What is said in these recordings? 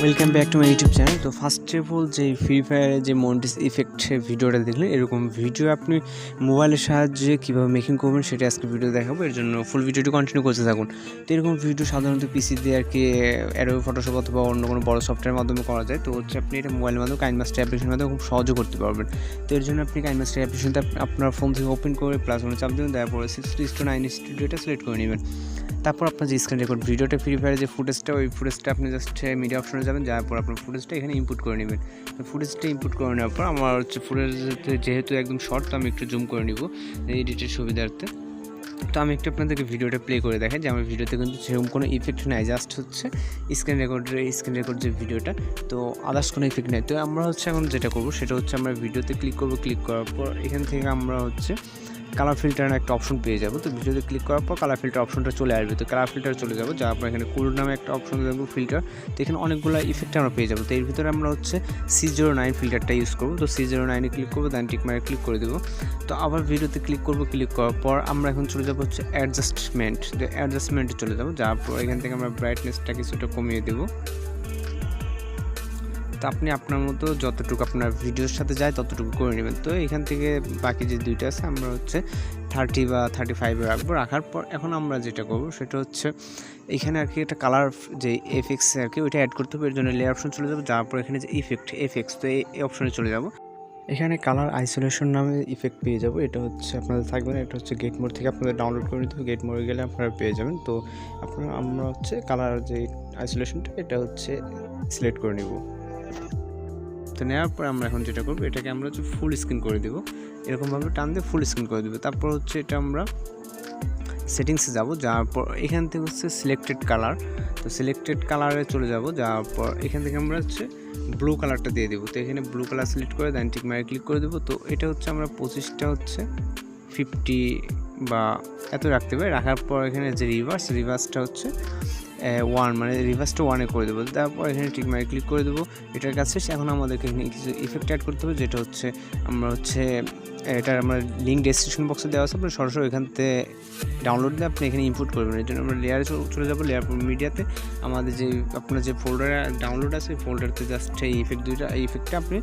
Welcome back to my YouTube channel. তো first of all যে free ফায়ারের যে মন্টেজ ইফেক্ট ভিডিওটা দেখলেন, এরকম ভিডিও আপনি মোবাইলের সাহায্যে কীভাবে মেকিং করবেন সেটা আজকে ভিডিও দেখাবো। এর জন্য ফুল ভিডিওটি কন্টিনিউ করতে থাকুন। তো এরকম ভিডিও সাধারণত পিসি দিয়ে আর কি অ্যাডোবি ফটোশপ অথবা অন্য কোনো বড় সফটওয়্যারের মাধ্যমে করা যায়। তো হচ্ছে আপনি এটা মোবাইলের মাধ্যমে কাইনমাস্টার অ্যাপ্লিকেশনের মাধ্যমে খুব সহজে করতে পারবেন। তো এর জন্য আপনি কাইনমাস্টার অ্যাপ্লিকেশনটা আপনার ফোন থেকে ওপেন করে প্লাস ওখানে চাপ দেবেন, তারপরে 6:9 স্টুডিওটা সিলেক্ট করে নেবেন। তারপর আপনার যে স্ক্রিন রেকর্ড ভিডিওটা ফ্রি ফায়ারের যে ফুটেজটা, ওই ফুটেজটা আপনি জাস্ট মিডিয়া অপশনে যাবেন, যাওয়ার পর আপনার ফুটেজটা এখানে ইনপুট করে নেবেন। তো ফুটেজটা ইনপুট করে নেওয়ার পর আমার হচ্ছে ফুটেজ যেহেতু একদম শর্ট, তো আমি একটু জুম করে নিব এডিটের সুবিধার্থে। তো আমি একটু আপনাদেরকে ভিডিওটা প্লে করে দেখাই যে আমার ভিডিওতে কিন্তু সেরকম কোনো ইফেক্ট নাই, জাস্ট হচ্ছে স্ক্রিন রেকর্ড যে ভিডিওটা, তো আদার্স কোনো ইফেক্ট নেই। তো আমরা হচ্ছে এখন যেটা করবো সেটা হচ্ছে আমরা ভিডিওতে ক্লিক করবো। ক্লিক করার পর এখান থেকে আমরা হচ্ছে কালার ফিল্টার একটা অপশন পেয়ে যাবো। তো ভিডিওতে ক্লিক করার পর কালার ফিল্টার অপশনটা চলে আসবে। তো কালার ফিল্টার চলে যাবো, যাওয়ার পর এখানে কুল নামে একটা অপশন দেবো ফিল্টার। তো এখানে অনেকগুলো ইফেক্ট আমরা পেয়ে যাবো। তো এর ভিতরে আমরা হচ্ছে C09 ফিল্টারটা ইউজ করবো। তো C09-এ ক্লিক করবো, দেন টিক মারে ক্লিক করে দেবো। তো আবার ভিডিওতে ক্লিক করবো। ক্লিক করার পর আমরা এখন চলে যাবো হচ্ছে অ্যাডজাস্টমেন্টে চলে যাবো। যাওয়ার পর এখান থেকে আমরা ব্রাইটনেসটা কিছুটা কমিয়ে দেবো। তো আপনি আপনার মতো যতটুকু আপনার ভিডিওর সাথে যায় ততটুকু করে নেবেন। তো এখান থেকে বাকি যে দুইটা আছে আমরা হচ্ছে 30 বা 35 রাখবো। রাখার পর এখন আমরা যেটা করবো সেটা হচ্ছে এখানে আর কি একটা কালার যে এফএক্স আর কি ওইটা অ্যাড করতে হবে। এর জন্য লেয়ার অপশন চলে যাবো, যাওয়ার পর এখানে যে এফএক্স, তো এই অপশনে চলে যাবো। এখানে কালার আইসোলেশন নামে ইফেক্ট পেয়ে যাবো। এটা হচ্ছে আপনাদের থাকবে না, এটা হচ্ছে গেট মোড থেকে আপনাদের ডাউনলোড করে নিতে হবে। গেট মোডে গেলে আপনারা পেয়ে যাবেন। তো আমরা হচ্ছে কালার যে আইসোলেশনটা এটা হচ্ছে সিলেক্ট করে নিব। তো নেওয়ার পর আমরা এখন যেটা করবো এটাকে আমরা হচ্ছে ফুল স্ক্রিন করে দেবো, এরকমভাবে টান দিয়ে ফুল স্ক্রিন করে দেবো। তারপর হচ্ছে এটা আমরা সেটিংসে যাব, যাওয়ার পর এখান থেকে হচ্ছে সিলেক্টেড কালার, তো সিলেক্টেড কালারে চলে যাব। যাওয়ার পর এখান থেকে আমরা হচ্ছে ব্লু কালারটা দিয়ে দেবো। তো এখানে ব্লু কালার সিলেক্ট করে দেন টিক মারে ক্লিক করে দেবো। তো এটা হচ্ছে আমরা 25টা হচ্ছে 50 বা এত রাখতে পারি। রাখার পর এখানে যে রিভার্সটা হচ্ছে 1, মানে রিভার্সটা 1-এ করে দেবো। তারপর এখানে টিক মারে ক্লিক করে দেবো। এটার কাছে এখন আমাদেরকে এখানে কিছু ইফেক্ট অ্যাড করতে হবে, যেটা হচ্ছে আমরা হচ্ছে এটার আমরা লিঙ্ক ডেসক্রিপশন বক্সে দেওয়া আছে, আপনি সরাসরি এখান থেকে ডাউনলোড দিয়ে আপনি এখানে ইনপুট করবেন। এর জন্য আমরা লেয়ারে চলে যাবো। লেয়ার পর মিডিয়াতে আমাদের যে আপনার যে ফোল্ডারে ডাউনলোড আছে ওই ফোল্ডারতে জাস্ট এই ইফেক্টটা আপনি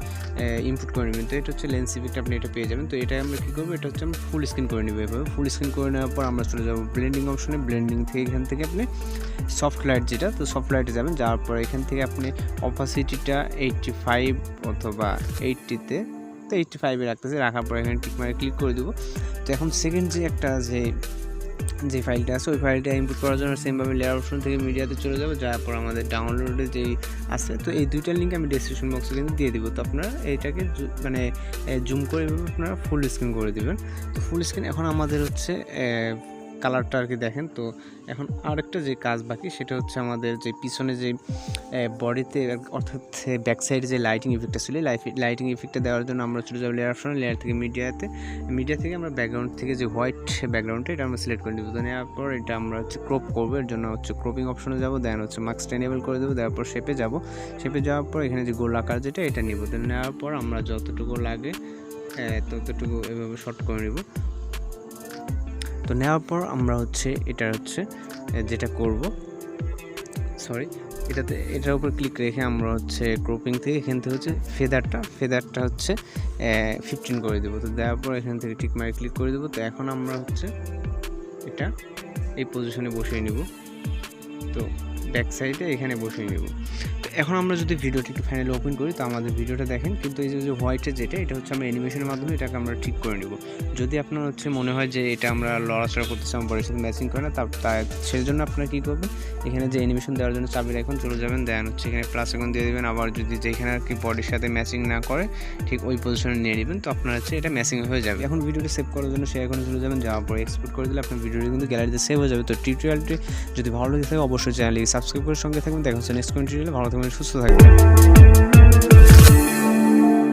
ইনপুট করে নেবেন। তো এটা হচ্ছে লেন্স ইফেক্ট, আপনি এটা পেয়ে যাবেন। তো এটা আমরা কী করবো, এটা হচ্ছে আমরা ফুল স্ক্রিন করে নেবো। এভাবে ফুল স্ক্রিন করে নেওয়ার পর আমরা চলে যাবো ব্লেন্ডিং অপশনে। ব্লেন্ডিং থেকে এখান থেকে আপনি সফট লাইট যেটা, তো সফট লাইটে যাবেন। যাওয়ার পর এখান থেকে আপনি অপাসিটিটা 85 অথবা 80-তে, তো 85-এ রাখতেছে। রাখার পর এখানে টিক মারে ক্লিক করে দেবো। তো এখন সেকেন্ড যে একটা যে ফাইলটা আছে ওই ফাইলটা ইনপুট করার জন্য সেমভাবে লেয়ার অপশন থেকে মিডিয়াতে চলে যাবো। যাওয়ার পর আমাদের ডাউনলোডে যেই আছে, তো এই দুইটার লিঙ্ক আমি ডেসক্রিপশন বক্সে কিন্তু দিয়ে দিব। তো আপনারা এইটাকে মানে জুম করে আপনারা ফুল স্ক্রিন করে দেবেন। তো ফুল স্ক্রিন এখন আমাদের হচ্ছে কালারটা আর কি দেখেন। তো এখন আরেকটা যে কাজ বাকি সেটা হচ্ছে আমাদের যে পিছনে যে বডিতে অর্থাৎ ব্যাক সাইডে যে লাইটিং ইফেক্টটা ছিল, লাইটিং ইফেক্টটা দেওয়ার জন্য আমরা চলে যাবো লেয়ার অপশনে। লেয়ার থেকে মিডিয়া থেকে আমরা ব্যাকগ্রাউন্ড থেকে যে হোয়াইট ব্যাকগ্রাউন্ডটা এটা আমরা সিলেক্ট করে নেব। তো নেওয়ার পর এটা আমরা হচ্ছে ক্রপ করবো। এর জন্য হচ্ছে ক্রপিং অপশনে যাবো, দেন হচ্ছে মাস্কটা এনেবল করে দেবো। দেওয়ার পর শেপে যাবো। শেপে যাওয়ার পর এখানে যে গোল আকার যেটা এটা নিব। তো নেওয়ার পর আমরা যতটুকু লাগে ততটুকু এভাবে শর্ট করে নেব। তো নেওয়ার পর আমরা হচ্ছে যেটা করব, এটার উপর ক্লিক রেখে আমরা হচ্ছে ক্রপিং থেকে এখান থেকে হচ্ছে ফেদারটা হচ্ছে 15 করে দেবো। তো দেওয়ার পর এখান থেকে টিক মারে ক্লিক করে দেবো। তো এখন আমরা হচ্ছে এটা এই পজিশনে বসিয়ে নিব। তো ব্যাক সাইডে এখানে বসিয়ে নেব। তো এখন আমরা যদি ভিডিওটি একটু ফাইনালি ওপেন করি, তো আমাদের ভিডিওটা দেখেন, কিন্তু এই যে হোয়াইটের এটা হচ্ছে আমরা অ্যানিমেশনের মাধ্যমে এটাকে আমরা ঠিক করে নেব। যদি আপনার হচ্ছে মনে হয় যে এটা আমরা লড়াচড়া করতেছি, আমার বডির সাথে ম্যাচিং করে না, সেই জন্য আপনারা কী করবেন, এখানে যে অ্যানিমেশন দেওয়ার জন্য চাবির আইকন চলে যাবেন, দেন হচ্ছে এখানে প্লাস আইকন দিয়ে দেবেন। আবার যদি যেখানে আর কি বডির সাথে ম্যাচিং না করে ঠিক ওই পজিশনে নিয়ে নেবেন, তো আপনার হচ্ছে এটা ম্যাচিং হয়ে যাবে। এখন ভিডিওটি সেভ করার জন্য সেই আইকনে চলে যাবেন, যাওয়ার পর এক্সপোর্ট করে দিলে আপনার ভিডিওটি কিন্তু গ্যালারিতে সেভ হয়ে যাবে। তো টিউটোরিয়ালটি যদি ভালো লেগে থাকে অবশ্যই চ্যানেলটি সাবস্ক্রাইব করে সঙ্গে থাকবেন। দেখা হচ্ছে নেক্সট কোনো টিউটোরিয়ালে। ভালো থাকবেন, সুস্থ থাকবেন।